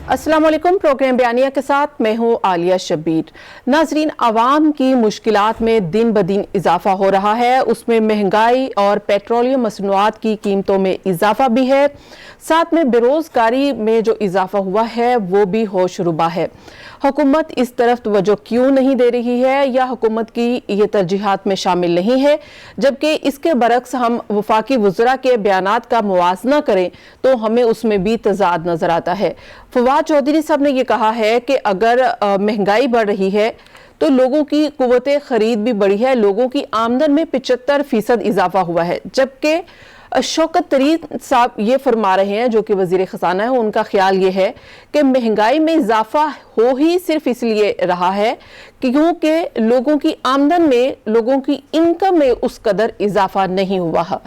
अस्सलाम वालेकुम। प्रोग्राम बयानिया के साथ मैं हूँ आलिया शब्बीर। नाजरीन, आवाम की मुश्किलात में दिन ब दिन इजाफा हो रहा है, उसमें महंगाई और पेट्रोलियम मसनूआत की कीमतों में इजाफा भी है, साथ में बेरोजगारी में जो इजाफा हुआ है वो भी होशरुबा है। हुकूमत इस तरफ तवज्जो क्यों नहीं दे रही है, या हुकूमत की ये तरजीहात में शामिल नहीं है? जबकि इसके बरक्स हम वफाकी वज़रा के बयानात का मुवाजना करें तो हमें उसमें भी तजाद नजर आता है। फवाद चौधरी साहब ने यह कहा है कि अगर महंगाई बढ़ रही है तो लोगों की कुव्वत खरीद भी बढ़ी है, लोगों की आमदन में 75% इजाफा हुआ है। जबकि शौकत तरीन साहब ये फरमा रहे हैं, जो कि वजीर खजाना है, उनका ख्याल ये है कि महंगाई में इजाफा हो ही सिर्फ इसलिए रहा है क्योंकि लोगों की आमदन में, लोगों की इनकम में उस कदर इजाफा नहीं हुआ है।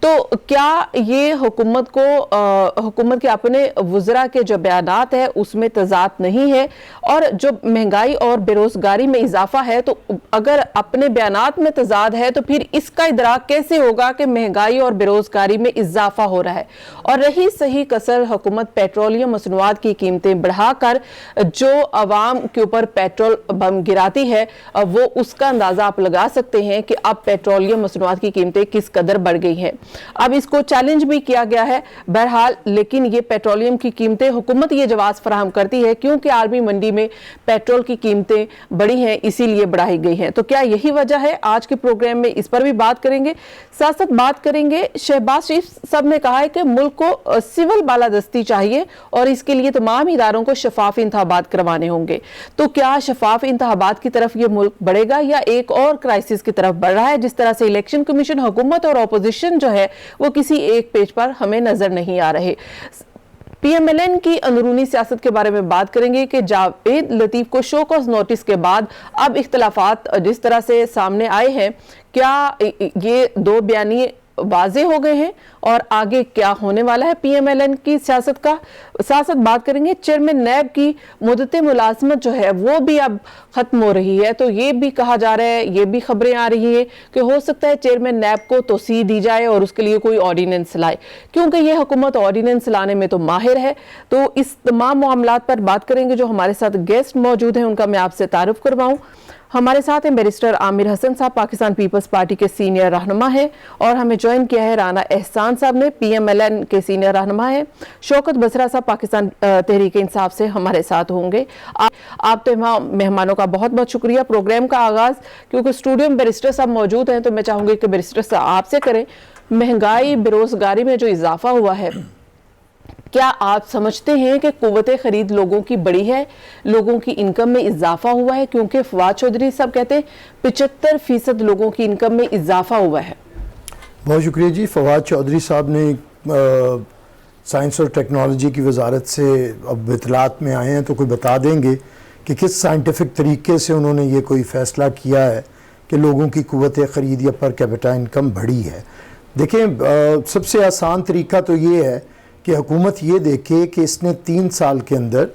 तो क्या ये हुकूमत के अपने वज़रा के जो बयानात है उसमें तजाद नहीं है? और जो महंगाई और बेरोजगारी में इजाफा है, तो अगर अपने बयानात में तजाद है तो फिर इसका इदराक कैसे होगा कि महंगाई और बेरोजगारी में इजाफा हो रहा है? और रही सही कसर हुकूमत पेट्रोलियम मसनूआत की कीमतें बढ़ाकर जो अवाम के ऊपर पेट्रोल बम गिराती है, वो उसका अंदाजा आप लगा सकते हैं कि अब पेट्रोलियम मसनूआत की कीमतें किस कदर बढ़ गई हैं। अब इसको चैलेंज भी किया गया है बहरहाल, लेकिन ये पेट्रोलियम की कीमतें, हुकूमत ये जवाब फराहम करती है क्योंकि आलमी मंडी में पेट्रोल की कीमतें बढ़ी हैं, इसीलिए बढ़ाई गई हैं। तो क्या यही वजह है? आज के प्रोग्राम में इस पर भी बात करेंगे। साथ साथ बात करेंगे, शहबाज शरीफ साहब ने कहा है कि मुल्क को सिविल बालादस्ती चाहिए और इसके लिए तमाम इदारों को शफाफ इंतखाबात करवाने होंगे। तो क्या शफाफ इंतखाबात की तरफ ये मुल्क बढ़ेगा या एक और क्राइसिस की तरफ बढ़ रहा है? जिस तरह से इलेक्शन कमीशन, हुकूमत और अपोजिशन जो है वो किसी एक पेज पर हमें नजर नहीं आ रहे। पीएमएलएन की अंदरूनी सियासत के बारे में बात करेंगे कि जावेद लतीफ को शो कॉज नोटिस के बाद अब इख्तलाफात जिस तरह से सामने आए हैं, क्या ये दो बयानी वाजे हो गए हैं और आगे क्या होने वाला है पीएमएलएन की सियासत का? साथ साथ बात करेंगे चेयरमैन नैब की मुद्दत मुलाजमत जो है वो भी अब खत्म हो रही है। तो ये भी कहा जा रहा है, ये भी खबरें आ रही है कि हो सकता है चेयरमैन नैब को तोसी दी जाए और उसके लिए कोई ऑर्डिनेंस लाए, क्योंकि ये हुकूमत ऑर्डिनेंस लाने में तो माहिर है। तो इस तमाम मामलात पर बात करेंगे। जो हमारे साथ गेस्ट मौजूद हैं उनका मैं आपसे तारुफ करवाऊं। हमारे साथ हैं बैरिस्टर आमिर हसन साहब, पाकिस्तान पीपल्स पार्टी के सीनियर रहनुमा है, और हमें ज्वाइन किया है राना एहसान साहब ने, पीएमएलएन के सीनियर रहनुमा है। शौकत बसरा साहब पाकिस्तान तहरीक इंसाफ से हमारे साथ होंगे। आप तमाम मेहमानों का बहुत बहुत शुक्रिया। प्रोग्राम का आगाज क्योंकि स्टूडियो में बैरिस्टर साहब मौजूद हैं तो मैं चाहूंगी कि बैरिस्टर साहब आपसे करें। महंगाई, बेरोजगारी में जो इजाफा हुआ है, क्या आप समझते हैं कि कुव्वत खरीद लोगों की बढ़ी है, लोगों की इनकम में इजाफा हुआ है? क्योंकि फवाद चौधरी साहब कहते हैं 75% लोगों की इनकम में इजाफा हुआ है। बहुत शुक्रिया जी। फवाद चौधरी साहब ने साइंस और टेक्नोलॉजी की वजारत से अब इतलात में आए हैं, तो कोई बता देंगे कि किस साइंटिफिक तरीके से उन्होंने ये कोई फ़ैसला किया है कि लोगों की कुव्वत ख़रीद या पर कैपिटा इनकम बढ़ी है। देखें, सबसे आसान तरीका तो ये है कि हुकूमत ये देखे कि इसने 3 साल के अंदर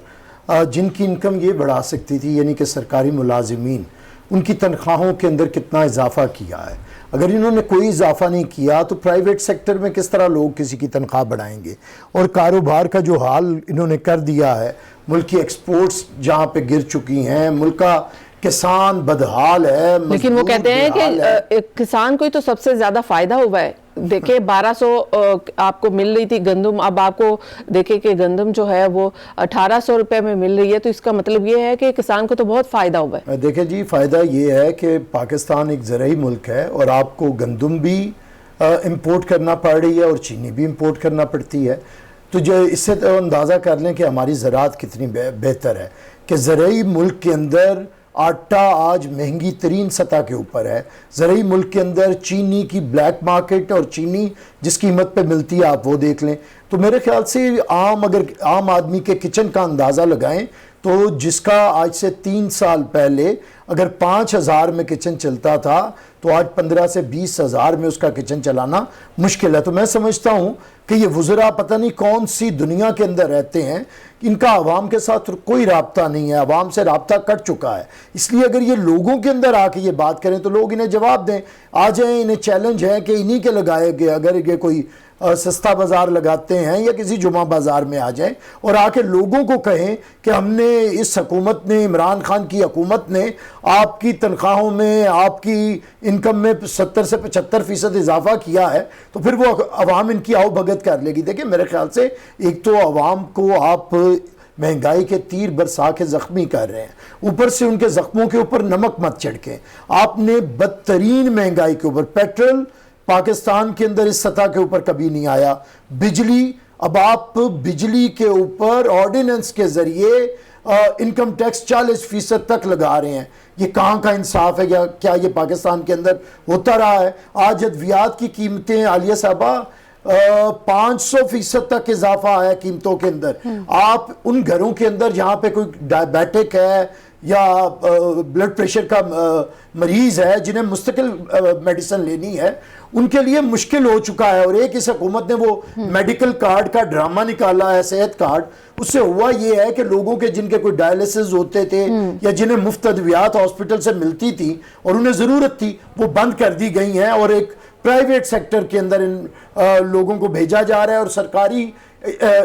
जिनकी इनकम ये बढ़ा सकती थी, यानी कि सरकारी मुलाजिमीन, उनकी तनख्वाहों के अंदर कितना इजाफा किया है। अगर इन्होंने कोई इजाफा नहीं किया तो प्राइवेट सेक्टर में किस तरह लोग किसी की तनख्वाह बढ़ाएंगे? और कारोबार का जो हाल इन्होंने कर दिया है, मुल्क की एक्सपोर्ट्स जहाँ पे गिर चुकी हैं, मुल्क का किसान बदहाल है। लेकिन वो कहते हैं कि किसान को ही तो सबसे ज्यादा फायदा हुआ है। देखिए 1200 आपको मिल रही थी गंदम, अब आपको देखे कि गंदम जो है वो 1800 रुपए में मिल रही है। तो इसका मतलब ये है कि किसान को तो बहुत फ़ायदा हुआ है। देखिए जी, फ़ायदा ये है कि पाकिस्तान एक ज़राई मुल्क है और आपको गंदम भी इंपोर्ट करना पड़ रही है और चीनी भी इंपोर्ट करना पड़ती है। तो जो इससे तो अंदाज़ा कर लें कि हमारी ज़राअत कितनी बेहतर है कि ज़राई मुल्क के अंदर आटा आज महंगी तरीन सतह के ऊपर है। ज़राई मुल्क के अंदर चीनी की ब्लैक मार्केट और चीनी जिस कीमत पे मिलती है आप वो देख लें। तो मेरे ख्याल से अगर आम आदमी के किचन का अंदाज़ा लगाएं तो जिसका आज से 3 साल पहले अगर 5,000 में किचन चलता था तो आज 15 से 20,000 में उसका किचन चलाना मुश्किल है। तो मैं समझता हूँ कि ये वज़रा पता नहीं कौन सी दुनिया के अंदर रहते हैं, इनका आवाम के साथ कोई राब्ता नहीं है, आवाम से राब्ता कट चुका है। इसलिए अगर ये लोगों के अंदर आके ये बात करें तो लोग इन्हें जवाब दें, आ जाएं, इन्हें चैलेंज है कि इन्हीं के लगाए गए अगर ये कोई सस्ता बाजार लगाते हैं या किसी जुमा बाजार में आ जाएं और आके लोगों को कहें कि हमने इस हुकूमत ने, इमरान खान की हुकूमत ने आपकी तनख्वाहों में, आपकी इनकम में 70 से 75% इजाफा किया है, तो फिर वो अवाम इनकी आओ भगत कर लेगी। देखिए मेरे ख्याल से एक तो अवाम को आप महंगाई के तीर बरसा के जख्मी कर रहे हैं, ऊपर से उनके जख्मों के ऊपर नमक मत छिड़कें। आपने बदतरीन महंगाई के ऊपर, पेट्रोल पाकिस्तान के अंदर इस सतह के ऊपर कभी नहीं आया, बिजली, अब आप बिजली के ऊपर ऑर्डिनेंस के जरिए इनकम टैक्स 40% तक लगा रहे हैं। ये कहाँ का इंसाफ है? क्या ये पाकिस्तान के अंदर होता रहा है? आज अद्वियात की कीमतें, आलिया साहबा, 500% तक इजाफा आया कीमतों के अंदर। आप उन घरों के अंदर जहाँ पे कोई डायबिटिक है या ब्लड प्रेशर का मरीज है, जिन्हें मुस्तकिल मेडिसिन लेनी है, उनके लिए मुश्किल हो चुका है। और एक इस हुकूमत ने वो मेडिकल कार्ड का ड्रामा निकाला है, सेहत कार्ड, उससे हुआ ये है कि लोगों के जिनके कोई डायलिसिस होते थे या जिन्हें मुफ्त अद्वियात हॉस्पिटल से मिलती थी और उन्हें ज़रूरत थी, वो बंद कर दी गई हैं और एक प्राइवेट सेक्टर के अंदर इन लोगों को भेजा जा रहा है और सरकारी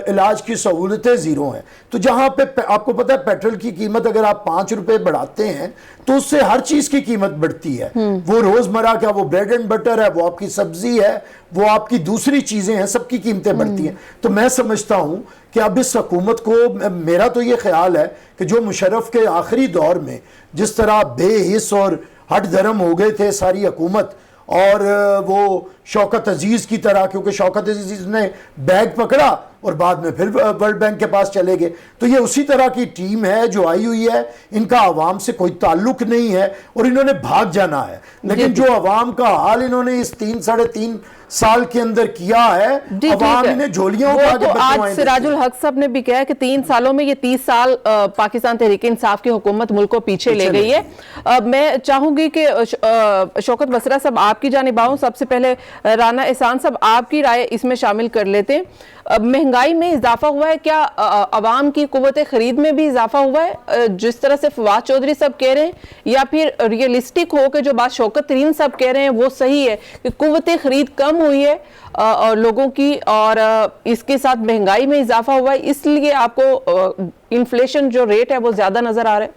इलाज की सहूलतें ज़ीरो हैं। तो जहाँ पे आपको पता है पेट्रोल की कीमत अगर आप 5 रुपए बढ़ाते हैं तो उससे हर चीज़ की कीमत बढ़ती है। वो रोज़मर्रा का, वो ब्रेड एंड बटर है, वो आपकी सब्जी है, वो आपकी दूसरी चीज़ें हैं, सबकी कीमतें बढ़ती हैं। तो मैं समझता हूँ कि अब इस हुकूमत को, मेरा तो ये ख्याल है कि जो मुशर्रफ के आखिरी दौर में जिस तरह बेहिस और हट धर्म हो गए थे सारी हुकूमत, और वो शौकत अजीज़ की तरह, क्योंकि शौकत अजीज़ ने बैग पकड़ा और बाद में फिर वर्ल्ड बैंक के पास चले गए, तो ये उसी तरह की टीम है जो आई हुई है। इनका आवाम से कोई ताल्लुक नहीं है और इन्होंने भाग जाना है। लेकिन जो आवाम का हाल इन्होंने इस 3-3.5 साल के अंदर किया है, आवाम इन्हें झोलियां उठा के आज सिराजुल हक साहब ने भी कहा है कि 3 सालों में ये 30 साल पाकिस्तान तहरीक इंसाफ की हुकूमत मुल्क को पीछे ले गई है। मैं चाहूंगी कि शौकत बसरा साहब आपकी जानिब आऊं। सबसे पहले राना एहसान साहब आपकी राय इसमें शामिल कर लेते हैं। महंगाई में इजाफा हुआ है, क्या अवाम की कुव्वत खरीद में भी इजाफा हुआ है जिस तरह से फवाद चौधरी साहब कह रहे हैं, या फिर रियलिस्टिक हो के जो बात शौकत तरीन साहब कह रहे हैं वो सही है कि कुव्वत खरीद कम हुई है और लोगों की, और इसके साथ महंगाई में इजाफा हुआ है, इसलिए आपको इन्फ्लेशन जो रेट है वो ज्यादा नजर आ रहा है?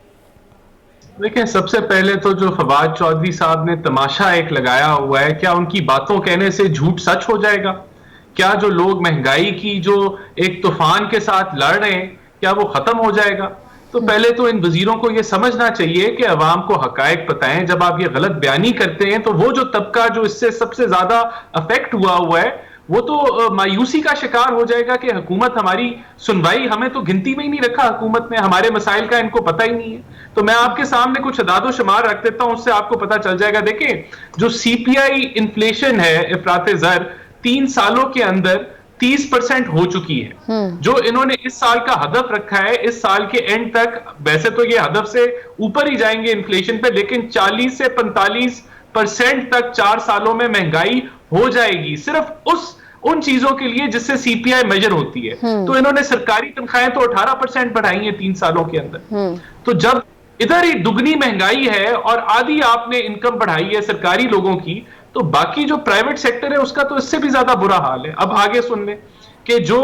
देखिए, सबसे पहले तो जो फवाद चौधरी साहब ने तमाशा एक लगाया हुआ है, क्या उनकी बातों कहने से झूठ सच हो जाएगा? क्या जो लोग महंगाई की जो एक तूफान के साथ लड़ रहे हैं, क्या वो खत्म हो जाएगा? तो पहले तो इन वजीरों को ये समझना चाहिए कि अवाम को हकायक बताएं। जब आप ये गलत बयानी करते हैं तो वो जो तबका जो इससे सबसे ज्यादा अफेक्ट हुआ है वो तो मायूसी का शिकार हो जाएगा कि हुकूमत हमारी सुनवाई, हमें तो गिनती में ही नहीं रखा हुकूमत ने, हमारे मसाइल का इनको पता ही नहीं है। तो मैं आपके सामने कुछ अदादो शुमार रख देता हूं, उससे आपको पता चल जाएगा। देखिए, जो सीपीआई इन्फ्लेशन है, इफरात ज़र, 3 सालों के अंदर 30% हो चुकी है। जो इन्होंने इस साल का हदफ रखा है, इस साल के एंड तक, वैसे तो ये हदफ से ऊपर ही जाएंगे इन्फ्लेशन पे, लेकिन 40 से 45% तक 4 सालों में महंगाई हो जाएगी, सिर्फ उन चीजों के लिए जिससे सीपीआई मेजर होती है। तो इन्होंने सरकारी तनख्वाहें तो 18% बढ़ाई हैं 3 सालों के अंदर। तो जब इधर ही दुगनी महंगाई है और आधी आपने इनकम बढ़ाई है सरकारी लोगों की, तो बाकी जो प्राइवेट सेक्टर है उसका तो इससे भी ज्यादा बुरा हाल है। अब आगे सुन लें कि जो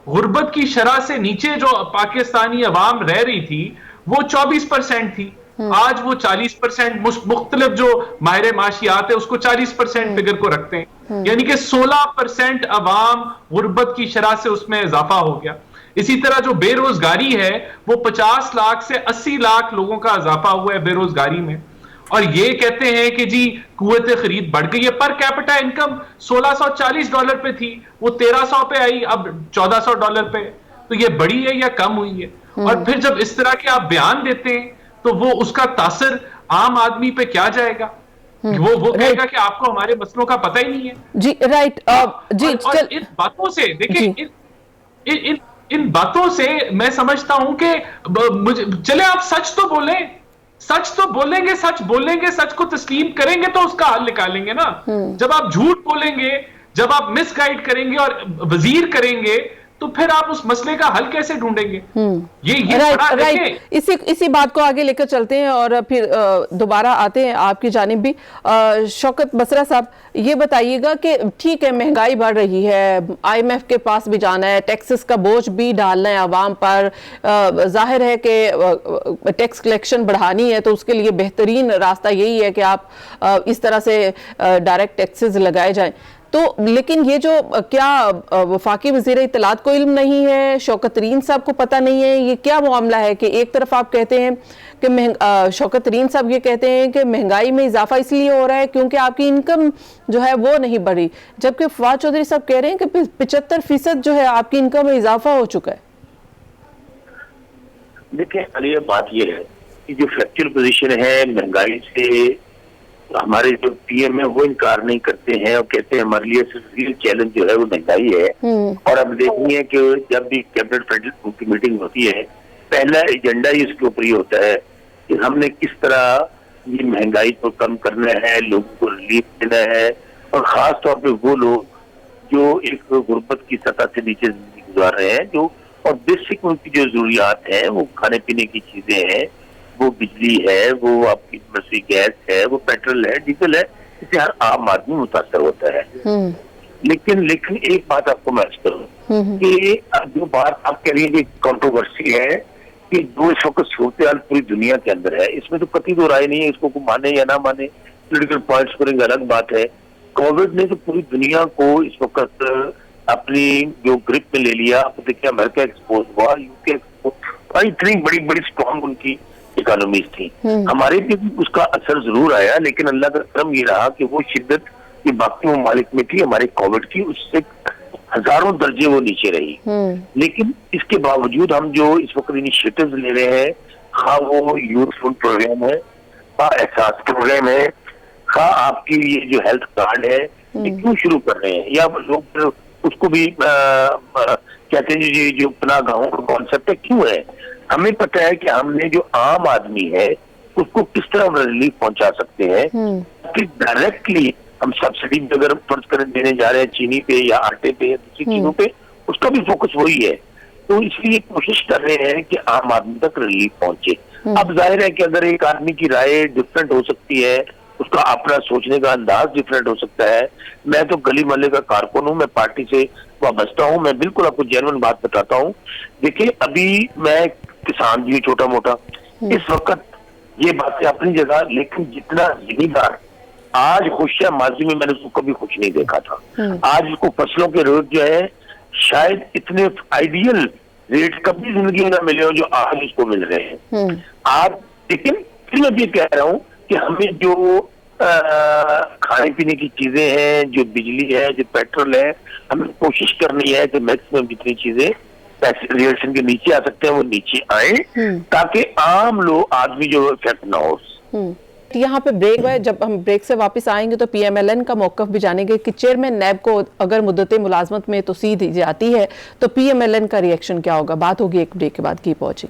गुर्बत की शरह से नीचे जो पाकिस्तानी अवाम रह रही थी वो 24% थी, आज वो 40%, मुख्तलिफ जो माहिर माशियात है उसको 40% फिगर को रखते हैं, यानी कि 16% अवाम गुर्बत की शरह से उसमें इजाफा हो गया। इसी तरह जो बेरोजगारी है वो 50 लाख से 80 लाख लोगों का इजाफा हुआ है बेरोजगारी में। और ये कहते हैं कि जी कुव्वत खरीद बढ़ गई है। पर कैपिटा इनकम $1640 पे थी, वो 1300 पे आई, अब $1400 पे। तो ये बढ़ी है या कम हुई है? और फिर जब इस तरह के आप बयान देते हैं तो वो उसका तासर आम आदमी पे क्या जाएगा? वो कहेगा कि आपको हमारे मसलों का पता ही नहीं है। जी राइट। जी और इन बातों से देखिए, इन बातों से मैं समझता हूं कि चले आप सच तो बोलें, सच तो बोलेंगे, सच बोलेंगे, सच को तस्लीम करेंगे तो उसका हल निकालेंगे ना। जब आप झूठ बोलेंगे, जब आप मिसगाइड करेंगे और वजीर करेंगे, तो फिर आप उस मसले का हल कैसे ढूंढेंगे? ये राइट। इसी बात को आगे लेकर चलते हैं और फिर दोबारा आते हैं आपकी जानिब भी। शौकत बसरा साहब, ये बताइएगा कि ठीक है, महंगाई बढ़ रही है, IMF के पास भी जाना है, टैक्सेस का बोझ भी डालना है आवाम पर, जाहिर है कि टैक्स कलेक्शन बढ़ानी है तो उसके लिए बेहतरीन रास्ता यही है कि आप इस तरह से डायरेक्ट टैक्सेस लगाए जाएं। तो लेकिन ये जो क्या वफाकी वज़ीर इत्तलात को इल्म नहीं है, शौकत तरीन साहब को पता नहीं है, ये क्या मामला है कि एक तरफ आप कहते हैं कि शौकत तरीन साहब ये कहते हैं कि महंगाई में इजाफा इसलिए हो रहा है क्योंकि आपकी इनकम जो है वो नहीं बढ़ी, जबकि फवाद चौधरी साहब कह रहे हैं कि 75% जो है आपकी इनकम में इजाफा हो चुका है। देखिए अली, बात ये है कि जो फैक्चुअल पोजीशन है महंगाई से, हमारे जो PM है वो इनकार नहीं करते हैं और कहते हैं हमारे लिए रियल चैलेंज जो है वो महंगाई है। और अब देखिए कि जब भी कैबिनेट फेडरल की मीटिंग होती है, पहला एजेंडा ही इसके ऊपर ही होता है कि हमने किस तरह ये महंगाई को कम करना है, लोगों को रिलीफ देना है, और खास तौर पे वो लोग जो एक गुर्बत की सतह से नीचे जिंदगी गुजार रहे हैं, जो और बेसिक उनकी जो जरूरियात है, वो खाने पीने की चीजें हैं, वो बिजली है, वो आपकी रसोई गैस है, वो पेट्रोल है, डीजल है, इससे हर आम आदमी मुतासर होता है। लेकिन एक बात आपको मैं अर्ज करूं कि अब जो बात आप कह रही है कि कंट्रोवर्सी है कि जो इस वक्त सूरत पूरी दुनिया के अंदर है, इसमें तो कतई दो राय नहीं है, इसको माने या ना माने, पोलिटिकल पॉइंट्स पर एक अलग बात है। कोविड ने तो पूरी दुनिया को इस वक्त अपनी जो ग्रिप में ले लिया। आप देखिए अमेरिका एक्सपोज हुआ, UK एक्सपोज, इतनी बड़ी बड़ी स्ट्रॉन्ग उनकी इकोनॉमीज थी। हमारे पे भी उसका असर जरूर आया, लेकिन अल्लाह का करम ये रहा कि वो शिद्दत की बाकी ममालिक में थी, हमारे कोविड की उससे हजारों दर्जे वो नीचे रही। लेकिन इसके बावजूद हम जो इस वक्त इनिशिएटिव्स ले रहे हैं, हाँ वो यूथ फूड प्रोग्राम है, हाँ एहसास प्रोग्राम है, हाँ आपकी ये जो हेल्थ कार्ड है, ये क्यों शुरू कर रहे हैं, या लोग उसको भी कहते हैं ये जो पनाह गाहों का कॉन्सेप्ट है, क्यों है? हमें पता है कि हमने जो आम आदमी है उसको किस तरह रिलीफ पहुंचा सकते हैं कि डायरेक्टली हम सब्सिडी अगर फर्ज कर देने जा रहे हैं चीनी पे या आटे पे या दूसरी चीजों पे, उसका भी फोकस वही है। तो इसलिए कोशिश कर रहे हैं कि आम आदमी तक रिलीफ पहुंचे। अब जाहिर है कि अगर एक आदमी की राय डिफरेंट हो सकती है, उसका अपना सोचने का अंदाज डिफरेंट हो सकता है। मैं तो गली मोहल्ले का कारकुन हूँ, मैं पार्टी से वाबस्ता हूँ, मैं बिल्कुल आपको जेन्युइन बात बताता हूँ। देखिए अभी मैं किसान भी छोटा मोटा, इस वक्त ये बातें अपनी जगह, लेकिन जितना जिम्मेदार आज खुश है, माजी में मैंने उसको कभी खुश नहीं देखा था। आज उसको फसलों के रेट जो है शायद इतने आइडियल रेट कभी जिंदगी में ना मिले हो जो आज उसको मिल रहे हैं आज। लेकिन फिर मैं भी कह रहा हूँ कि हमें जो खाने पीने की चीजें हैं, जो बिजली है, जो पेट्रोल है, हमें कोशिश करनी है कि मैक्सिमम जितनी चीजें रिएक्शन के नीचे आ सकते हैं वो नीचे आए, ताकि आम लोग आदमी जो इफेक्ट ना हो। यहाँ पे ब्रेक है, जब हम ब्रेक से वापस आएंगे तो PMLN का मौकफ भी जानेंगे कि चेयरमैन नैब को अगर मुद्दत मुलाजमत में तोसीद दी जाती है तो PMLN का रिएक्शन क्या होगा। बात होगी एक ब्रेक के बाद। की पहुंची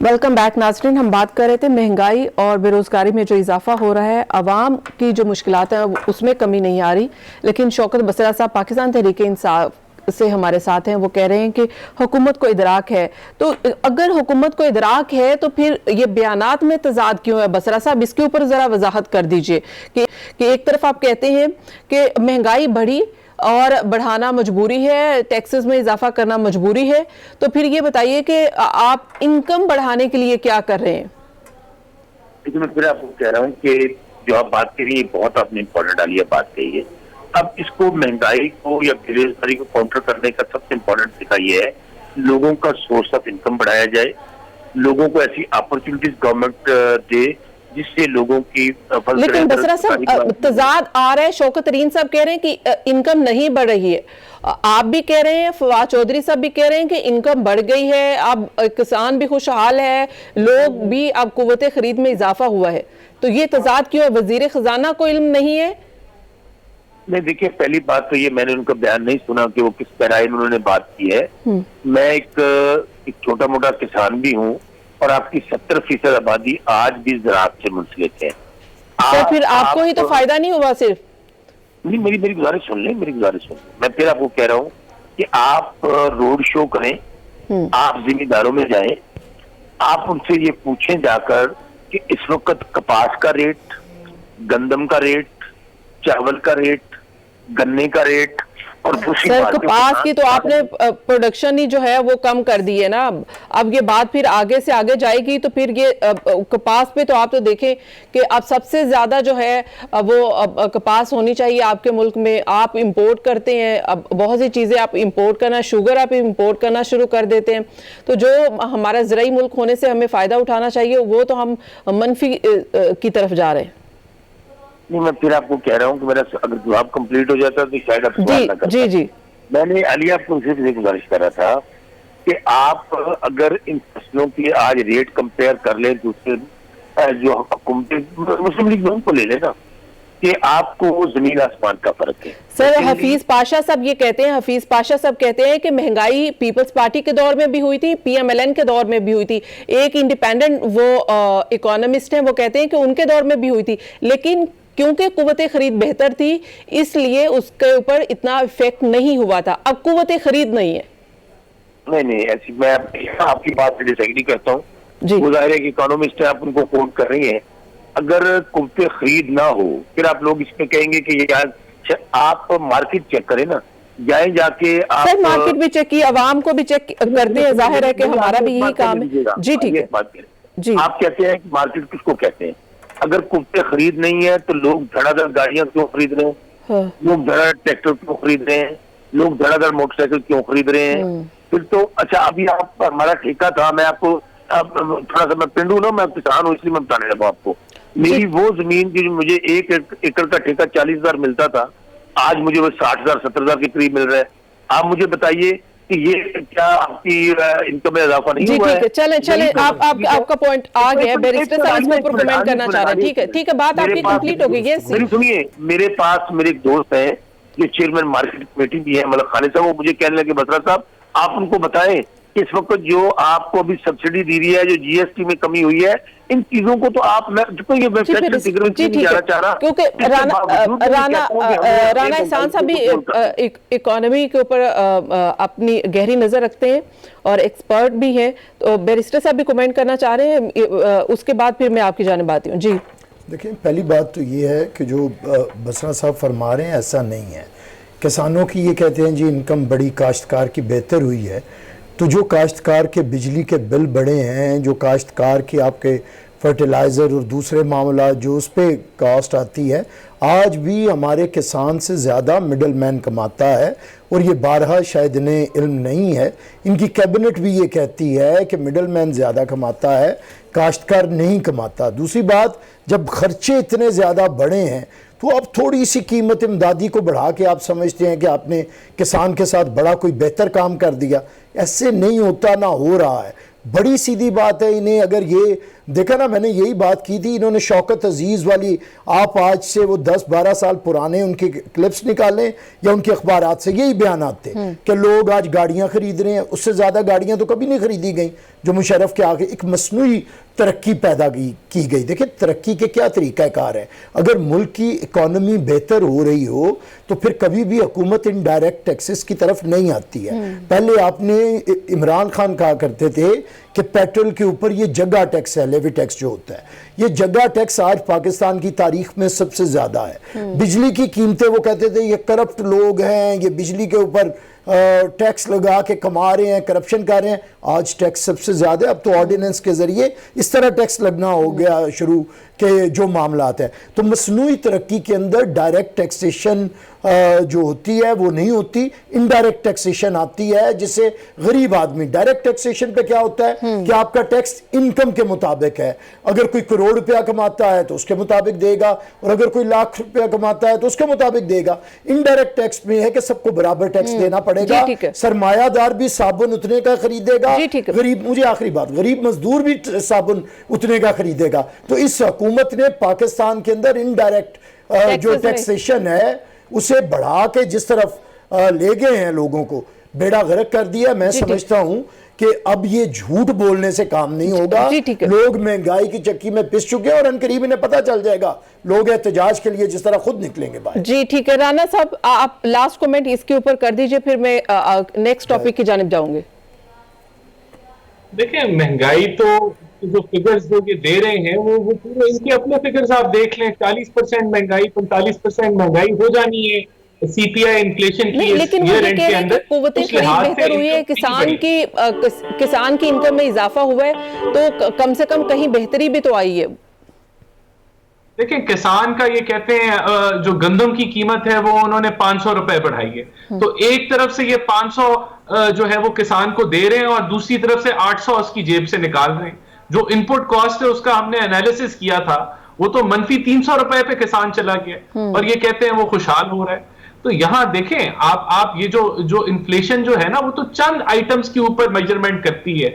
वेलकम बैक नाज़रीन। हम बात कर रहे थे महंगाई और बेरोजगारी में जो इजाफा हो रहा है, आवाम की जो मुश्किलात है उसमें कमी नहीं आ रही, लेकिन शौकत बसरा साहब पाकिस्तान तहरीक इंसाफ से हमारे साथ हैं। वो कह रहे हैं कि हुकूमत को इदराक है, तो अगर हुकूमत को इदराक है तो फिर ये बयानात में तजाद क्यों है? बसरा साहब इसके ऊपर जरा वजाहत कर दीजिए कि एक तरफ आप कहते हैं कि महंगाई बढ़ी और बढ़ाना मजबूरी है, टैक्सेस में इजाफा करना मजबूरी है, तो फिर ये बताइए कि आप इनकम बढ़ाने के लिए क्या कर रहे हैं? देखिए मैं फिर आपको कह रहा हूँ कि जो आप बात करिए बहुत आपने इम्पोर्टेंट डाली है बात कही है। अब इसको महंगाई को या बेरोजगारी को काउंटर करने का सबसे इम्पोर्टेंट तरीका ये है लोगों का सोर्स ऑफ इनकम बढ़ाया जाए, लोगों को ऐसी अपॉर्चुनिटीज गवर्नमेंट दे जिससे लोगों की। लेकिन बसरा साहब तजाद आ रहा है, शौकत तरीन साहब कह रहे हैं कि इनकम नहीं बढ़ रही है, आप भी कह रहे हैं, फवाद चौधरी साहब भी कह रहे हैं कि इनकम बढ़ गई है, अब किसान भी खुशहाल है, लोग भी, अब कुव्वत खरीद में इजाफा हुआ है, तो ये तजाद क्यों है? वजीर खजाना को इल्म नहीं है? नहीं, देखिए पहली बात तो ये, मैंने उनका बयान नहीं सुना कि वो किस पैराए में उन्होंने बात की है। मैं एक छोटा मोटा किसान भी हूँ और आपकी 70% आबादी आज भी ज़राअत से मुंसलिक है। तो फिर आपको ही तो फायदा नहीं हुआ सिर्फ? नहीं, मेरी गुजारिश सुन लें, मैं फिर आपको कह रहा हूँ कि आप रोड शो करें, आप जिम्मेदारों में जाएं, आप उनसे ये पूछें जाकर कि इस वक्त कपास का रेट, गंदम का रेट, चावल का रेट, गन्ने का रेट और सर कपास की तो आपने प्रोडक्शन ही जो है वो कम कर दी है ना। अब ये बात फिर आगे से आगे जाएगी तो फिर ये कपास पे तो आप तो देखें कि अब सबसे ज्यादा जो है वो कपास होनी चाहिए आपके मुल्क में। आप इंपोर्ट करते हैं, अब बहुत सी चीजें आप इंपोर्ट करना, शुगर आप इंपोर्ट करना शुरू कर देते हैं। तो जो हमारा ज़राई मुल्क होने से हमें फायदा उठाना चाहिए वो तो हम मनफी की तरफ जा रहे हैं। नहीं, मैं फिर आपको कह रहा हूँ कि मेरा अगर जवाब कंप्लीट हो जाता तो शायद आप सवाल ना करते। जी। मैंने अली आपको सिर्फ ये गुजारिश कर रहा था कि आप अगर इन फसलों की आज रेट कंपेयर कर लें दूसरे जो मुस्लिम लीग को ले लेना, कि आपको जमीन आसमान का फर्क है। सर हफीज पाशा साहब ये कहते हैं, हफीज पाशा साहब कहते हैं कि महंगाई पीपल्स पार्टी के दौर में भी हुई थी, PMLN के दौर में भी हुई थी। एक इंडिपेंडेंट वो इकोनॉमिस्ट हैं, वो कहते हैं कि उनके दौर में भी हुई थी, लेकिन क्योंकि कुव्वत खरीद बेहतर थी इसलिए उसके ऊपर इतना इफेक्ट नहीं हुआ था। अब कुव्वत खरीद नहीं है। नहीं, ऐसी मैं आपकी बात से डिसएग्री करता हूँ। वो जाहिर है कि इकोनॉमिस्ट है, आप उनको कोट कर रही हैं। अगर कुव्वत खरीद ना हो फिर आप लोग इसमें कहेंगे कि यार आप मार्केट चेक करें ना, जाए जाके आप सर मार्केट भी चेक की, आवाम को भी चेक करते हैं, जाहिर है कि हमारा भी यही काम है। जी ठीक है, जी। आप कहते हैं कि मार्केट किसको कहते हैं? अगर कुत्ते खरीद नहीं है तो लोग धड़ाधड़ गाड़ियां क्यों खरीद रहे हैं? लोग धड़ाधड़ ट्रैक्टर क्यों खरीद रहे हैं? लोग धड़ाधड़ मोटरसाइकिल क्यों खरीद रहे हैं? फिर तो अच्छा, अभी आप हमारा ठेका था, मैं आपको थोड़ा सा, मैं पिंडू ना, मैं किसान हूँ इसलिए मैं बताने लगा आपको। मेरी वो जमीन की जो मुझे 1 एकड़ का ठेका 40,000 मिलता था, आज मुझे वो 60,000 70,000 के करीब मिल रहा है। आप मुझे बताइए कि ये क्या आपकी इनकम में इजाफा नहीं हुआ है? चले आपका पॉइंट आ गया। बैरिस्टर साहब इसके ऊपर कमेंट करना चाह रहे हैं। ठीक है, बात आपकी कंप्लीट हो गई है। सुनिए, मेरे पास मेरे एक दोस्त हैं जो चेयरमैन मार्केट कमेटी भी है, मतलब खालिद साहब, वो मुझे कहने लगे बसरा साहब आप उनको बताएं कि इस वक्त जो आपको अभी सब्सिडी दी रही है, जो GST में कमी हुई है, इन चीजों को तो आप क्योंकि राना एहसान साहब भी इकोनॉमी के ऊपर अपनी गहरी नजर रखते हैं और एक्सपर्ट भी हैं, तो बैरिस्टर साहब भी कमेंट करना चाह रहे हैं, उसके बाद फिर मैं आपकी जानिब आती हूँ। जी देखिए, पहली बात तो ये है कि जो बसरा साहब फरमा रहे हैं ऐसा नहीं है। किसानों की ये कहते हैं जी इनकम बड़ी, काश्तकार की बेहतर हुई है, तो जो काश्तकार के बिजली के बिल बढ़े हैं, जो काश्तकार के आपके फर्टिलाइज़र और दूसरे मामला जो उस पर कास्ट आती है, आज भी हमारे किसान से ज़्यादा मिडल मैन कमाता है। और ये बारहा शायद इन्हें इल्म नहीं है, इनकी कैबिनेट भी ये कहती है कि मिडल मैन ज़्यादा कमाता है, काश्तकार नहीं कमाता। दूसरी बात, जब खर्चे इतने ज़्यादा बढ़े हैं तो अब थोड़ी सी कीमत इमदादी को बढ़ा के आप समझते हैं कि आपने किसान के साथ बड़ा कोई बेहतर काम कर दिया। ऐसे नहीं होता, ना हो रहा है। बड़ी सीधी बात है, इन्हें अगर ये देखा ना, मैंने यही बात की थी, इन्होंने शौकत अजीज़ वाली, आप आज से वो 10-12 साल पुराने उनके क्लिप्स निकालें या उनके अखबारात से यही बयान आते कि लोग आज गाड़ियां खरीद रहे हैं, उससे ज़्यादा गाड़ियां तो कभी नहीं खरीदी गई जो मुशर्रफ के आगे एक मसनूई तरक्की पैदा की गई। देखिए तरक्की के क्या तरीक़ाकार है। अगर मुल्क की इकॉनमी बेहतर हो रही हो तो फिर कभी भी हुकूमत इनडायरेक्ट टैक्सेस की तरफ नहीं आती है। पहले आपने इमरान खान कहा करते थे कि पेट्रोल के ऊपर ये जगह टैक्स है, लेवी टैक्स जो होता है, ये जगह टैक्स आज पाकिस्तान की तारीख में सबसे ज़्यादा है। बिजली की कीमतें वो कहते थे ये करप्ट लोग हैं, ये बिजली के ऊपर टैक्स लगा के कमा रहे हैं, करप्शन कर रहे हैं। आज टैक्स सबसे ज़्यादा, अब तो ऑर्डिनेंस के ज़रिए इस तरह टैक्स लगना हो गया शुरू के जो मामला है। तो मसनूई तरक्की के अंदर डायरेक्ट टैक्सेशन जो होती है वो नहीं होती, इनडायरेक्ट टैक्सेशन आती है, जिससे गरीब आदमी, डायरेक्ट टैक्सेशन पे क्या होता है कि आपका टैक्स इनकम के मुताबिक है। अगर कोई करोड़ रुपया कमाता है तो उसके मुताबिक देगा, और अगर कोई लाख रुपया कमाता है तो उसके मुताबिक देगा। इनडायरेक्ट टैक्स में है कि सबको बराबर टैक्स देना पड़ेगा। सरमायादार भी साबुन उतने का खरीदेगा, गरीब, मुझे आखिरी बात, गरीब मजदूर भी साबुन उतने का खरीदेगा। तो इस हुकूमत ने पाकिस्तान के अंदर इनडायरेक्ट जो टैक्सेशन है उसे बढ़ा के जिस तरफ ले गए हैं लोगों को, बेड़ा गर्क कर दिया। मैं समझता हूं कि अब ये झूठ बोलने से काम नहीं होगा। लोग महंगाई की चक्की में पिस चुके हैं और अनकरीब इन्हें पता चल जाएगा, लोग एहतजाज के लिए जिस तरह खुद निकलेंगे बाहर। जी ठीक है, राना साहब आप लास्ट कमेंट इसके ऊपर कर दीजिए, फिर मैं नेक्स्ट टॉपिक की जानिब जाऊंगी। देखिए, महंगाई तो जो फिगर्स जो ये दे रहे हैं वो पूरे इनके अपने फिगर्स आप देख लें, 40% महंगाई, 45% महंगाई हो जानी है सीपीआई इन्फ्लेशन की। लेकिन वो ये कह रहे हैं कि कुव्वते खरीद बेहतर हुई है, किसान की इनकम में इजाफा हुआ है, तो कम से कम कहीं बेहतरी भी तो आई है। देखिए, किसान का ये कहते हैं जो गंदम की कीमत है वो उन्होंने 500 रुपए बढ़ाई है, तो एक तरफ से ये 500 जो है वो किसान को दे रहे हैं और दूसरी तरफ से 800 उसकी जेब से निकाल रहे हैं। जो इनपुट कॉस्ट है उसका हमने एनालिसिस किया था, वो तो मनफी 300 रुपए पे किसान चला गया और ये कहते हैं वो खुशहाल हो रहा है। तो यहां देखें आप ये जो इन्फ्लेशन जो है ना, वो तो चंद आइटम्स के ऊपर मेजरमेंट करती है।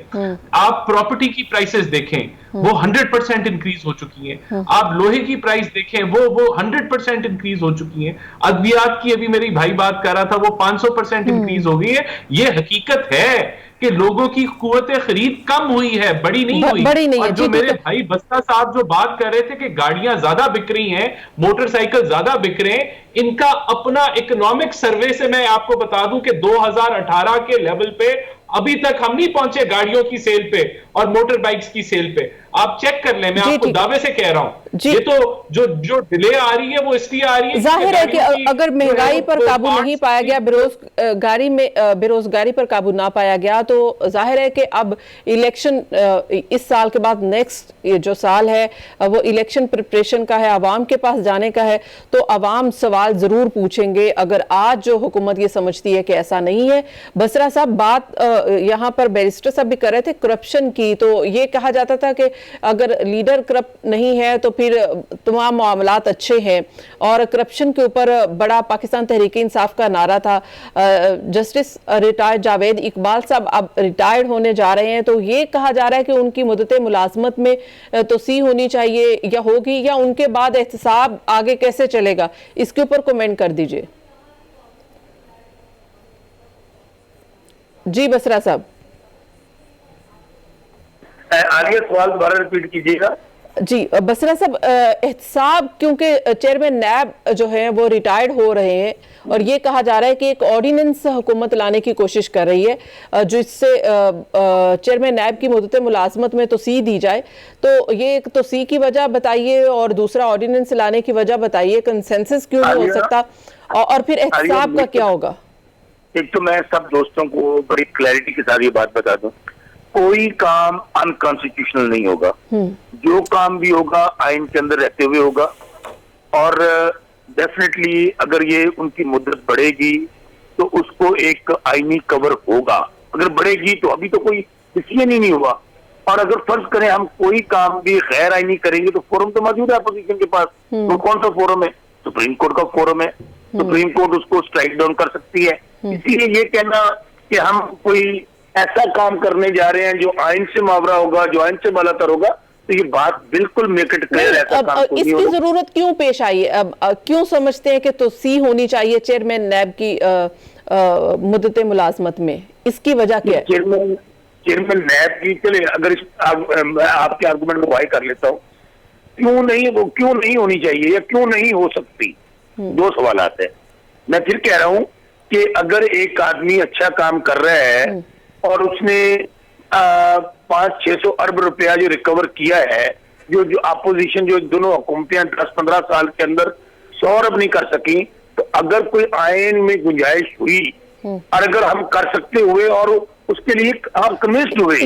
आप प्रॉपर्टी की प्राइसेस देखें, वो 100% इंक्रीज हो चुकी हैं। आप लोहे की प्राइस देखें, वो 100% इंक्रीज हो चुकी हैं। अद्वियात की अभी मेरी भाई बात कर रहा था, वो 500% इंक्रीज हो गई है। ये हकीकत है कि लोगों की कुव्वते खरीद कम हुई है, बड़ी नहीं हुई। और जो मेरे भाई बस्ता साहब जो बात कर रहे थे कि गाड़ियां ज्यादा बिक रही हैं, मोटरसाइकिल ज्यादा बिक रहे हैं, इनका अपना इकोनॉमिक सर्वे से मैं आपको बता दूं कि 2018 के लेवल पे अभी तक हम नहीं पहुंचे गाड़ियों की सेल पे और मोटर बाइक्स की सेल पे। आप चेक कर लें, मैं आपको दावे से कह रहा हूं। ये तो जो डिले आ रही है वो इसलिए आ रही है, जाहिर है कि अगर महंगाई पर काबू नहीं पाया गया, बेरोजगारी पर काबू ना पाया गया, तो जाहिर है कि अब इलेक्शन इस साल के बाद नेक्स्ट जो साल है वो इलेक्शन प्रिपरेशन का है, अवाम के पास जाने का है, तो अवाम सवाल जरूर पूछेंगे। अगर आज जो हुकूमत ये समझती है कि ऐसा नहीं है। बसरा साहब बात यहाँ पर बैरिस्टर साहब भी कर रहे थे करप्शन की, तो ये कहा जाता था कि अगर लीडर करप्ट नहीं है तो फिर तमाम मामलात अच्छे हैं, और करप्शन के ऊपर बड़ा पाकिस्तान तहरीक इंसाफ का नारा था। जस्टिस रिटायर्ड जावेद इकबाल साहब अब रिटायर्ड होने जा रहे हैं, तो ये कहा जा रहा है कि उनकी मुद्दत मुलाजमत में तोसी होनी चाहिए या होगी, या उनके बाद एहतसाब आगे कैसे चलेगा, इसके ऊपर कमेंट कर दीजिए। जी बसरा साहब, आगे सवाल दोबारा रिपीट कीजिएगा। जी बसरा साहब, एहतसाब क्योंकि चेयरमैन नैब जो है वो रिटायर्ड हो रहे हैं और ये कहा जा रहा है कि एक ऑर्डिनेंस हुकूमत लाने की कोशिश कर रही है जिससे चेयरमैन नैब की मुद्दत मुलाजमत में तोसी दी जाए, तो ये एक तोसी की वजह बताइए और दूसरा ऑर्डिनेंस लाने की वजह बताइए, कंसेंसस क्यों नहीं हो सकता, और फिर एहतसाब का क्या होगा? एक तो मैं सब दोस्तों को बड़ी क्लैरिटी के साथ ये बात बता दूं, कोई काम अनकॉन्स्टिट्यूशनल नहीं होगा। जो काम भी होगा आइन के अंदर रहते हुए होगा, और डेफिनेटली अगर ये उनकी मुद्दत बढ़ेगी तो उसको एक आईनी कवर होगा। अगर बढ़ेगी तो अभी तो कोई डिसीजन ही नहीं हुआ, और अगर फर्ज करें हम कोई काम भी गैर आईनी करेंगे तो फोरम तो मौजूद है अपोजिशन के पास। तो कौन सा फोरम है? सुप्रीम कोर्ट का फोरम है। सुप्रीम कोर्ट उसको स्ट्राइक डाउन कर सकती है। इसीलिए ये कहना कि हम कोई ऐसा काम करने जा रहे हैं जो आइन से मावरा होगा, जो आइन से बालातर होगा, तो ये बात बिल्कुल मेक इट क्लियर। ऐसा काम तो इसकी जरूरत क्यों पेश आई है? अब क्यों समझते हैं कि तोसी होनी चाहिए चेयरमैन नैब की मुद्दत मुलाजमत में? इसकी वजह क्या है? चेयरमैन नैब की, चले अगर आपके आर्गुमेंट को वाई कर लेता हूँ, क्यों नहीं होनी चाहिए या क्यों नहीं हो सकती? दो सवाल आते हैं। मैं फिर कह रहा हूं कि अगर एक आदमी अच्छा काम कर रहा है और उसने 500-600 अरब रुपया जो रिकवर किया है, जो अपोजिशन जो दोनों हुकूमतें 10-15 साल के अंदर 100 अरब नहीं कर सकी, तो अगर कोई आयन में गुंजाइश हुई और अगर हम कर सकते हुए और उसके लिए हम कन्विंस्ड हुए,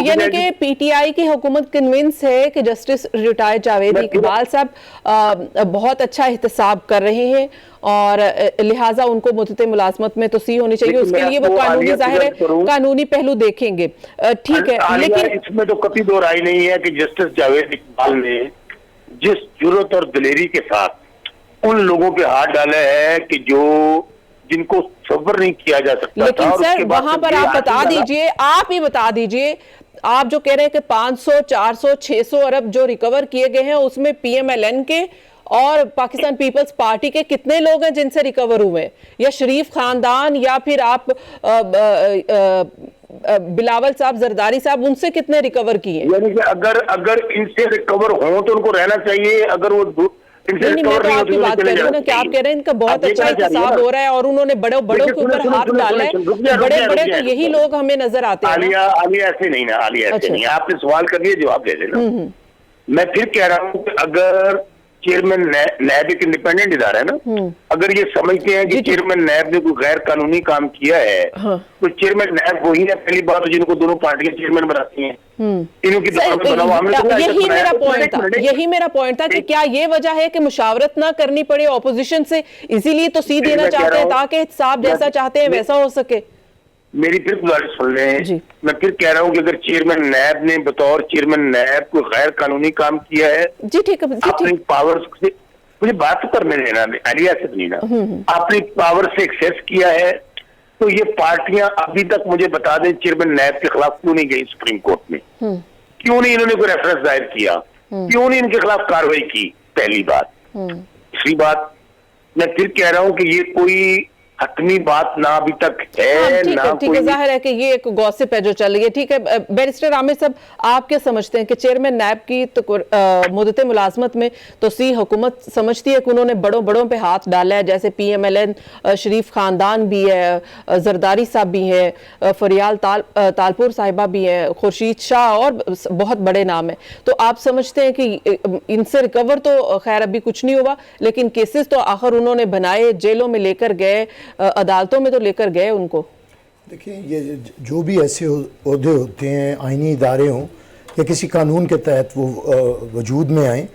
यानी कि पीटीआई की हुकूमत कन्विंस है कि जस्टिस रिटायर्ड जावेद इकबाल साहब बहुत अच्छा एहतसाब कर रहे हैं और लिहाजा उनको मुद्दत मुलाजमत में तोसी होनी चाहिए। उसके लिए वो कानूनी जाहिर है कानूनी पहलू देखेंगे, ठीक है, लेकिन इसमें तो कभी दो राय नहीं है कि जस्टिस जावेद इकबाल ने जिस जुर्रत और दिलेरी के साथ उन लोगों पे हाथ डाला है कि जिनको सब्र नहीं किया जा सकता। लेकिन सर वहां पर आप बता दीजिए, आप ही बता दीजिए, आप जो कह रहे हैं कि 500, 400, 600 अरब जो रिकवर किए गए हैं उसमें पीएमएलएन के और पाकिस्तान पीपल्स पार्टी के कितने लोग हैं जिनसे रिकवर हुए, या शरीफ खानदान, या फिर आप बिलावल साहब, जरदारी साहब, उनसे कितने रिकवर किए? यानी कि अगर इनसे रिकवर हो तो उनको रहना चाहिए, अगर वो नहीं, मैं तो आपकी बात कर रही हूँ ना कि आप कह रहे हैं इनका बहुत अच्छा एहतसाब हो रहा है और उन्होंने बड़ों के ऊपर हाथ डाला है, बड़े तो यही लोग हमें नजर आते हैं। आलिया ऐसे नहीं ना, आलिया ऐसे नहीं। आपने सवाल कर दिया, जवाब दे देना। मैं फिर कह रहा हूँ कि अगर चेयरमैन नैब एक इंडिपेंडेंट इदारा है ना, अगर ये समझते हैं कि चेयरमैन नैब ने कोई गैर कानूनी काम किया है, तो चेयरमैन नैब वही है पहली बात, जिनको दोनों पार्टियां चेयरमैन बनाती हैं। यही मेरा पॉइंट था कि क्या ये वजह है कि मुशावरत ना करनी पड़े ऑपोजिशन से, इसीलिए तो सी देना चाहते हैं ताकि हिसाब जैसा चाहते हैं वैसा हो सके? मेरी फिर गुजारिश सुन लें, मैं फिर कह रहा हूँ कि अगर चेयरमैन नैब ने बतौर चेयरमैन नैब कोई गैर कानूनी काम किया है, जी ठीक है, अपनी पावर से, मुझे बात तो करने देना, आलिया से नहीं ना, अपनी पावर से एक्सेस किया है, तो ये पार्टियां अभी तक मुझे बता दें चेयरमैन नैब के खिलाफ क्यों नहीं गई सुप्रीम कोर्ट में, क्यों नहीं इन्होंने कोई रेफरेंस दायर किया, क्यों नहीं इनके खिलाफ कार्रवाई की? पहली बात। दूसरी बात, मैं फिर कह रहा हूँ कि ये कोई हतमी बात ना अभी तक है, ठीक है, जाहिर है कि ये एक गॉसिप है जो चल रही है। ठीक है, बैरिस्टर आमिर साहब, आप क्या समझते हैं कि चेयरमैन नैब की तो मुद्दत मुलाजमत में तो सी हुकूमत समझती है कि उन्होंने बड़ों पे हाथ डाला है, जैसे PMLN शरीफ खानदान भी है, जरदारी साहब भी हैं, फरियाल तालपुर साहिबा भी हैं, खुर्शीद शाह, और बहुत बड़े नाम है। तो आप समझते हैं कि इनसे रिकवर तो खैर अभी कुछ नहीं हुआ, लेकिन केसेस तो आखिर उन्होंने बनाए, जेलों में लेकर गए, अदालतों में तो लेकर गए उनको? देखिए, ये जो भी ऐसे ओहदे होते हैं, आईनी इदारे हों या किसी कानून के तहत वो वजूद में आए,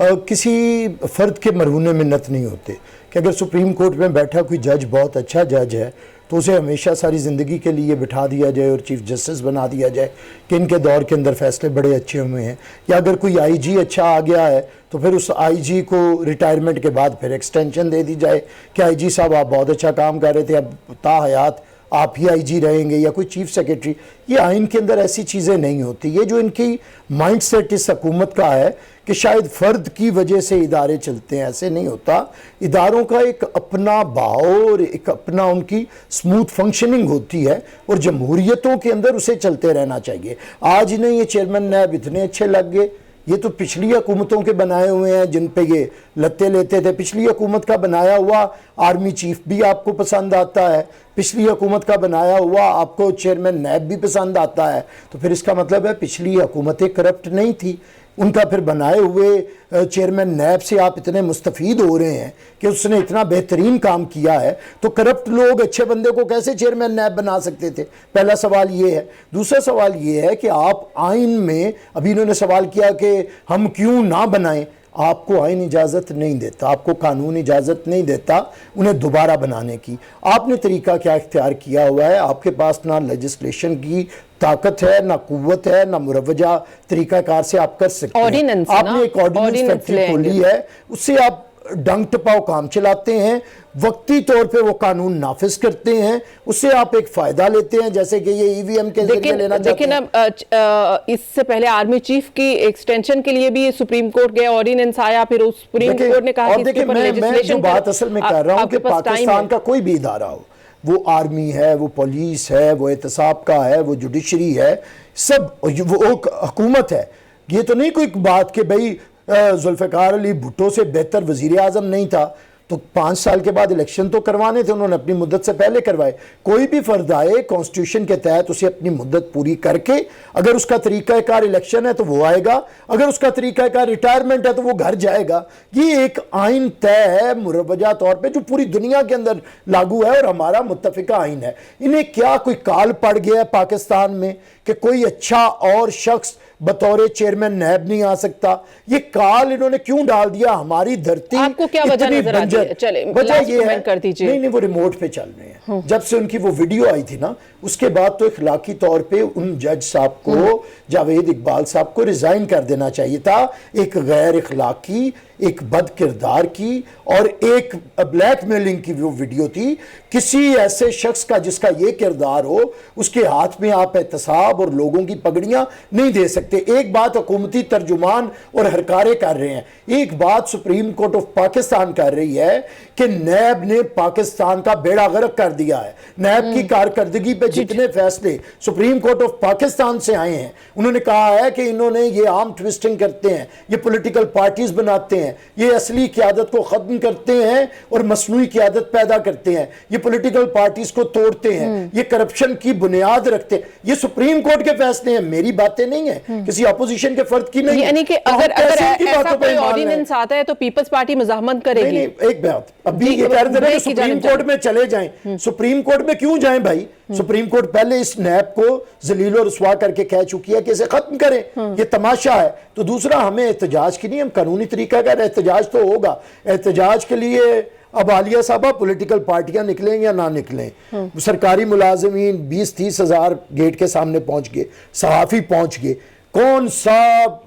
किसी फ़र्द के मरहूने मिन्नत नहीं होते कि अगर सुप्रीम कोर्ट में बैठा कोई जज बहुत अच्छा जज है तो उसे हमेशा सारी ज़िंदगी के लिए बिठा दिया जाए और चीफ जस्टिस बना दिया जाए कि इनके दौर के अंदर फ़ैसले बड़े अच्छे हुए हैं, या अगर कोई IG अच्छा आ गया है तो फिर उस IG को रिटायरमेंट के बाद फिर एक्सटेंशन दे दी जाए कि IG साहब आप बहुत अच्छा काम कर रहे थे, अब ताहयात आप ही IG रहेंगे, या कोई चीफ सेक्रेटरी। ये आइन के अंदर ऐसी चीज़ें नहीं होती। ये जो इनकी माइंड सेट इस हुकूमत का है कि शायद फ़र्द की वजह से इदारे चलते हैं, ऐसे नहीं होता। इदारों का एक अपना भाव और एक अपना उनकी स्मूथ फंक्शनिंग होती है, और जमहूरियतों के अंदर उसे चलते रहना चाहिए। आज नहीं ये चेयरमैन नैब इतने अच्छे लग गए, ये तो पिछली हुकूमतों के बनाए हुए हैं जिन पे ये लत्ते लेते थे। पिछली हुकूमत का बनाया हुआ आर्मी चीफ भी आपको पसंद आता है, पिछली हुकूमत का बनाया हुआ आपको चेयरमैन नैब भी पसंद आता है, तो फिर इसका मतलब है पिछली हुकूमतें करप्ट नहीं थी। उनका फिर बनाए हुए चेयरमैन नैब से आप इतने मुस्तफ़ीद हो रहे हैं कि उसने इतना बेहतरीन काम किया है, तो करप्ट लोग अच्छे बंदे को कैसे चेयरमैन नैब बना सकते थे? पहला सवाल ये है। दूसरा सवाल ये है कि आप आइन में, अभी इन्होंने सवाल किया कि हम क्यों ना बनाएं, आपको आइन इजाज़त नहीं देता, आपको कानून इजाज़त नहीं देता उन्हें दोबारा बनाने की। आपने तरीका क्या इख्तियार किया हुआ है? आपके पास ना लेजिस्लेशन की ताकत है, ना कुव्वत है, ना मुरवजा तरीकाकार से आप कर सकते हैं। आपने एक ऑर्डिनेंस फैक्ट्री खोली है, उससे आप डंग टपाओ काम चलाते हैं, वक्ती तौर पे वो कानून नाफिज करते हैं, उससे आप एक फायदा लेते हैं, जैसे कि ये EVM के जरिए लेना चाहते हैं। लेकिन इससे पहले आर्मी चीफ की एक्सटेंशन के लिए भी सुप्रीम कोर्ट गया, ऑर्डिनेंस आया, फिर उस सुप्रीम कोर्ट ने कहा कि इसके ऊपर लेजिस्लेशन। जो बात असल में कर रहा हूँ कि पाकिस्तान का कोई भी इदारा हो, वो आर्मी है, वो पुलिस है, वो एहतसाब का है, वो जुडिशरी है, सब वो हुकूमत है। ये तो नहीं कोई बात कि भाई जुल्फ़िकार अली भुट्टो से बेहतर वज़ीर आज़म नहीं था, तो 5 साल के बाद इलेक्शन तो करवाने थे, उन्होंने अपनी मुद्दत से पहले करवाए। कोई भी फर्द आए कॉन्स्टिट्यूशन के तहत उसे अपनी मुद्दत पूरी करके, अगर उसका तरीक़ाकार इलेक्शन है तो वो आएगा, अगर उसका तरीक़ाकार रिटायरमेंट है तो वो घर जाएगा। ये एक आइन तय है मुरवजा तौर पे जो पूरी दुनिया के अंदर लागू है और हमारा मुत्तफ़िका आइन है। इन्हें क्या कोई काल पड़ गया है पाकिस्तान में कि कोई अच्छा और शख्स बतौर चेयरमैन नैब नहीं आ सकता? ये काल इन्होंने क्यों डाल दिया? हमारी धरती आपको क्या वजह नजर आती है? चले, वजह ये है, कर दीजिए। नहीं वो रिमोट पे चल रहे हैं। जब से उनकी वो वीडियो आई थी ना, उसके बाद तो इखलाकी तौर पे उन जज साहब को, जावेद इकबाल साहब को रिजाइन कर देना चाहिए था। एक गैर इखलाकी, एक बद किरदार की और एक ब्लैकमेलिंग की वो वीडियो थी। किसी ऐसे शख्स का जिसका ये किरदार हो, उसके हाथ में आप एहतसाब और लोगों की पगड़ियां नहीं दे सकते। सकते। एक बात हुकूमती तर्जुमान और हरकारे कर रहे हैं, एक बात सुप्रीम कोर्ट ऑफ पाकिस्तान कर रही है कि नैब ने पाकिस्तान का बेड़ा गर्क कर दिया है। नैब की कारकर्दगी पे जितने फैसले सुप्रीम कोर्ट ऑफ पाकिस्तान से आए हैं, उन्होंने कहा है कि इन्होंने ये आर्म ट्विस्टिंग करते हैं, ये पॉलिटिकल पार्टीज बनाते हैं, ये असली क़यादत को ख़त्म करते हैं और मसनूई क़यादत पैदा करते हैं, ये पॉलिटिकल पार्टीज को तोड़ते हैं, ये करप्शन की बुनियाद रखते हैं। ये सुप्रीम कोर्ट के फैसले हैं, मेरी बातें नहीं है, किसी अपोजिशन के फर्द की नहीं है। यानी कि अगर ऐसा कोई ऑर्डिनेंस आता है तो पीपल्स पार्टी मज़ाहमत करेगी। नहीं, एक बात अभी ये कह रहे थे कि सुप्रीम कोर्ट में चले जाएं। सुप्रीम कोर्ट में क्यों जाएं भाई? सुप्रीम कोर्ट पहले इस नैब को जलील और रुसवा करके कह चुकी है कि इसे खत्म करें, ये तमाशा है। तो दूसरा, हमें एहतजाज की नहीं, हम कानूनी तरीका का एहतजाज तो होगा। एहतजाज के लिए अब आलिया साहबा पॉलिटिकल पार्टियां निकलें या ना निकलें, सरकारी मुलाजमीन 20-30 हज़ार गेट के सामने पहुंच गए, सहाफ़ी पहुंच गए। कौन सा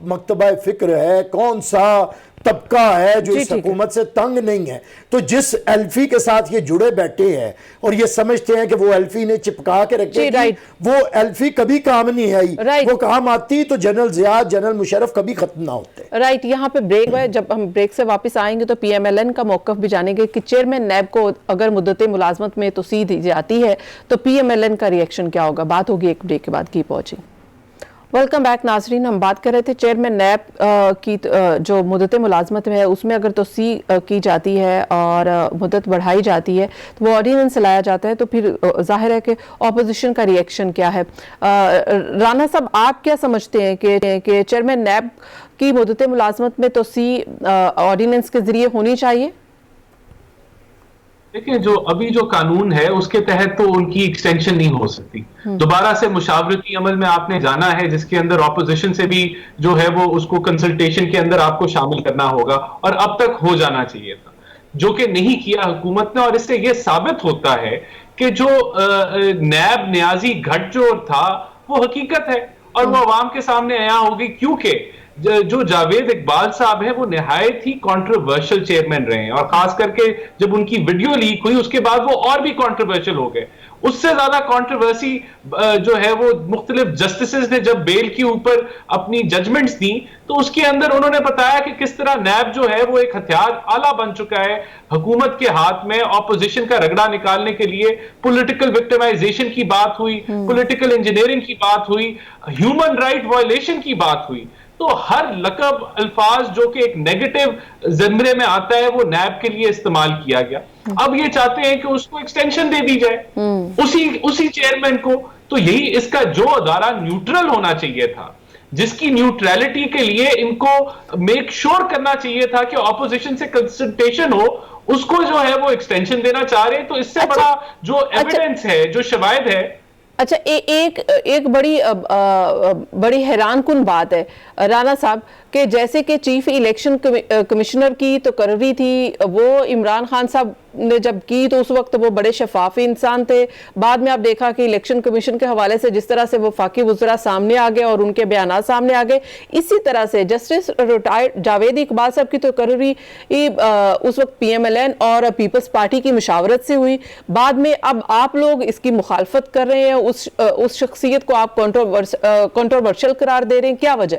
मकतबा फिक्र है, कौन सा तबका है जो इस हुकूमत से तंग नहीं है? तो जिस एल्फी के साथ ये जुड़े बैठे हैं और ये समझते हैं कि वो एल्फी ने चिपका के रखी, वो एल्फी कभी काम नहीं आई। वो काम आती तो जनरल जियाद, जनरल मुशर्रफ कभी खत्म ना होते। राइट, यहाँ पे ब्रेक है। जब हम ब्रेक से वापस आएंगे तो PMLN का मौकफ भी जानेंगे कि चेयरमैन नैब को अगर मुद्दत मुलाजमत में तोसीह दी जाती है तो PMLN का रिएक्शन क्या होगा। बात होगी एक ब्रेक के बाद। Keep watching. वेलकम बैक नाजरीन। हम बात कर रहे थे चेयरमैन नैब की जो मुद्दत मुलाजमत है उसमें अगर तोसीह की जाती है और मुद्दत बढ़ाई जाती है तो वो ऑर्डिनेंस लाया जाता है, तो फिर जाहिर है कि ऑपोजिशन का रिएक्शन क्या है। राना साहब, आप क्या समझते हैं कि चेयरमैन नैब की मुद्दत मुलाजमत में तोसीह ऑर्डिनेंस के जरिए होनी चाहिए? देखिए, जो अभी जो कानून है उसके तहत तो उनकी एक्सटेंशन नहीं हो सकती। दोबारा से मुशावरती अमल में आपने जाना है जिसके अंदर ऑपोजिशन से भी जो है वो उसको कंसल्टेशन के अंदर आपको शामिल करना होगा, और अब तक हो जाना चाहिए था, जो कि नहीं किया हुकूमत ने। और इससे ये साबित होता है कि जो नैब न्याजी गठजोड़ था वो हकीकत है और वो अवाम के सामने आया होगी, क्योंकि जो जावेद इकबाल साहब हैं वो निहायत ही कंट्रोवर्शियल चेयरमैन रहे हैं, और खास करके जब उनकी वीडियो लीक हुई उसके बाद वो और भी कंट्रोवर्शियल हो गए। उससे ज्यादा कंट्रोवर्सी जो है वो मुख्तलिफ जस्टिसेस ने जब बेल के ऊपर अपनी जजमेंट्स दी तो उसके अंदर उन्होंने बताया कि किस तरह नैब जो है वो एक हथियार आला बन चुका है हुकूमत के हाथ में। ऑपोजिशन का रगड़ा निकालने के लिए पॉलिटिकल विक्टिमाइजेशन की बात हुई, पॉलिटिकल इंजीनियरिंग की बात हुई, ह्यूमन राइट वायलेशन की बात हुई। तो हर लकब अल्फाज जो कि एक नेगेटिव ज़मरे में आता है वो नैब के लिए इस्तेमाल किया गया। अब ये चाहते हैं कि उसको एक्सटेंशन दे दी जाए उसी चेयरमैन को। तो यही इसका जो अदारा न्यूट्रल होना चाहिए था, जिसकी न्यूट्रलिटी के लिए इनको मेक श्योर करना चाहिए था कि ऑपोजिशन से कंसल्टेशन हो, उसको जो है वो एक्सटेंशन देना चाह रहे हैं। तो इससे बड़ा जो एविडेंस है, जो शवाहिद है। अच्छा, एक बड़ी हैरान कुन बात है राना साहब कि जैसे कि चीफ इलेक्शन कमिश्नर की तो तकर्री थी, वो इमरान खान साहब ने जब की तो उस वक्त वो बड़े शफाफ इंसान थे। बाद में आप देखा कि इलेक्शन कमीशन के हवाले से जिस तरह से वो फाकी वज़रा सामने आ गए और उनके बयान सामने आ गए, इसी तरह से जस्टिस रिटायर्ड जावेद इकबाल साहब की तो तकर्री उस वक्त PMLN और पीपल्स पार्टी की मुशावरत से हुई। बाद में अब आप लोग इसकी मुखालफत कर रहे हैं, उस शख्सियत को आप कंट्रोवर्शियल करार दे रहे हैं, क्या वजह?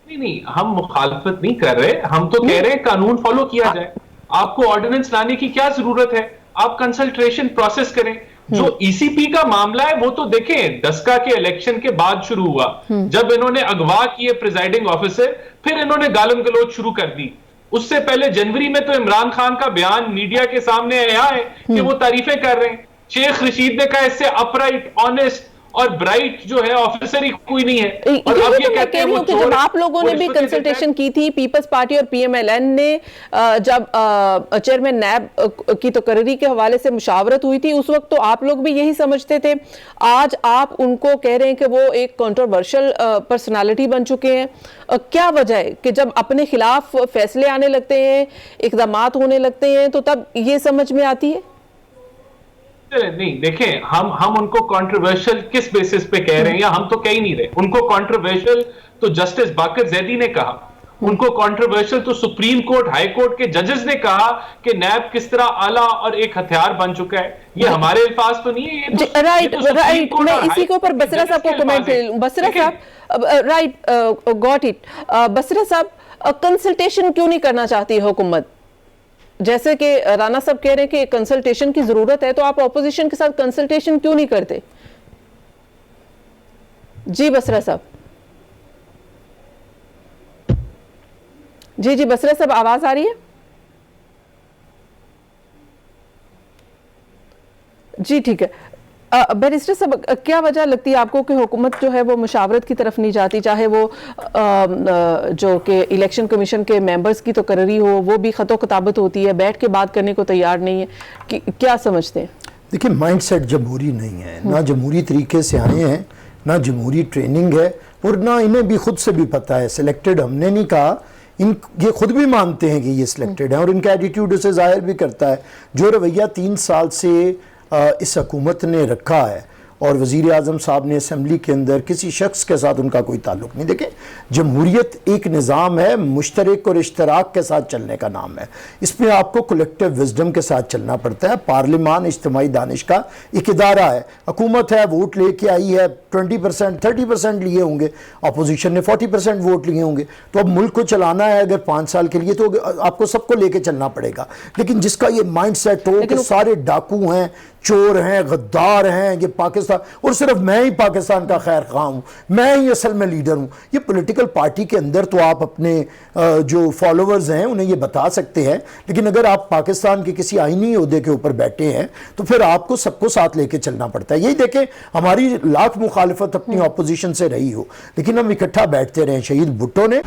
नहीं, हम मुखालफत नहीं कर रहे, हम तो कह रहे हैं कानून फॉलो किया जाए। आपको ऑर्डिनेंस लाने की क्या जरूरत है? आप कंसल्टेशन प्रोसेस करें। जो ECP का मामला है वो तो देखें, डस्का के इलेक्शन के बाद शुरू हुआ, जब इन्होंने अगवा किए प्रिजाइडिंग ऑफिसर, फिर इन्होंने गालम गलोच शुरू कर दी। उससे पहले जनवरी में तो इमरान खान का बयान मीडिया के सामने आया है कि वो तारीफें कर रहे हैं। शेख रशीद ने कहा इससे अपराइट, ऑनेस्ट और ब्राइट जो है ऑफिसर ही कोई नहीं है। और अब ये कहते हैं वो कि जब आप लोगों ने भी कंसल्टेशन की थी, पीपल्स पार्टी और PMLN ने जब चेयरमैन नैब की तकर्री के हवाले से मुशावरत हुई थी, उस वक्त तो आप लोग भी यही समझते थे। आज आप उनको कह रहे हैं कि वो एक कंट्रोवर्शियल पर्सनालिटी बन चुके हैं। क्या वजह है कि जब अपने खिलाफ फैसले आने लगते हैं, इक़दामात होने लगते हैं, तो तब ये समझ में आती है? नहीं, देखें, हम उनको कंट्रोवर्शियल किस बेसिस पे कह रहे हैं, या हम तो कह ही नहीं रहे। उनको कंट्रोवर्शियल तो जस्टिस बाकर जैदी ने कहा। उनको कंट्रोवर्शियल तो सुप्रीम कोर्ट, हाई कोर्ट के जजेस ने कहा कि नैब किस तरह आला और एक हथियार बन चुका है। ये हमारे अल्फाज तो नहीं है, ये तो, राइट ये तो राइट मैं इसी के ऊपर बसरा साहब को कमेंट ले लूं। बसरा साहब, राइट, गॉट इट। बसरा साहब, कंसल्टेशन क्यों नहीं करना चाहती हुकूमत? जैसे कि राना साहब कह रहे हैं कि कंसल्टेशन की जरूरत है, तो आप ऑपोजिशन के साथ कंसल्टेशन क्यों नहीं करते? जी बसरा साहब। जी बसरा साहब, आवाज आ रही है? जी ठीक है। बैरिस्टर साहब, क्या वजह लगती है आपको कि हुकूमत जो है वो मुशावरत की तरफ नहीं जाती, चाहे वो जो कि इलेक्शन कमीशन के मेंबर्स की तो कररी हो, वो भी खतो खताबत होती है, बैठ के बात करने को तैयार नहीं है, क्या समझते हैं? देखिए, माइंडसेट जमहूरी नहीं है, ना जमहूरी तरीके से आए हैं, ना जमहूरी ट्रेनिंग है, और ना इन्हें भी खुद से भी पता है। सिलेक्टेड हमने नहीं कहा, ये खुद भी मानते हैं कि ये सिलेक्टेड हैं, और इनका एटीट्यूड उसे जाहिर भी करता है। जो रवैया 3 साल से इस हुकूमत ने रखा है, और वज़ीर आज़म साहब ने असम्बली के अंदर किसी शख्स के साथ उनका कोई ताल्लुक़ नहीं। देखें, जमहूरियत एक निज़ाम है, मुश्तरक और इश्तराक के साथ चलने का नाम है। इसमें आपको कलेक्टिव विजडम के साथ चलना पड़ता है। पार्लिमान इज्तिमाई दानिश का एक इदारा है, हुकूमत है, वोट लेके आई है, 20% 30% लिए होंगे, अपोजिशन ने 40% वोट लिए होंगे। तो अब मुल्क को चलाना है अगर 5 साल के लिए, तो आपको सबको लेके चलना पड़ेगा। लेकिन जिसका ये माइंड सेट हो कि सारे डाकू हैं, चोर हैं, गद्दार हैं, ये पाकिस्तान, और सिर्फ मैं ही पाकिस्तान का खैर खा हूँ, मैं ही असल में लीडर हूँ। ये पॉलिटिकल पार्टी के अंदर तो आप अपने जो फॉलोअर्स हैं उन्हें ये बता सकते हैं, लेकिन अगर आप पाकिस्तान के किसी आईनी ओहदे के ऊपर बैठे हैं तो फिर आपको सबको साथ लेके चलना पड़ता है। यही देखें, हमारी लाख मुखालिफत अपनी अपोजिशन से रही हो, लेकिन हम इकट्ठा बैठते रहे। शहीद भुट्टो ने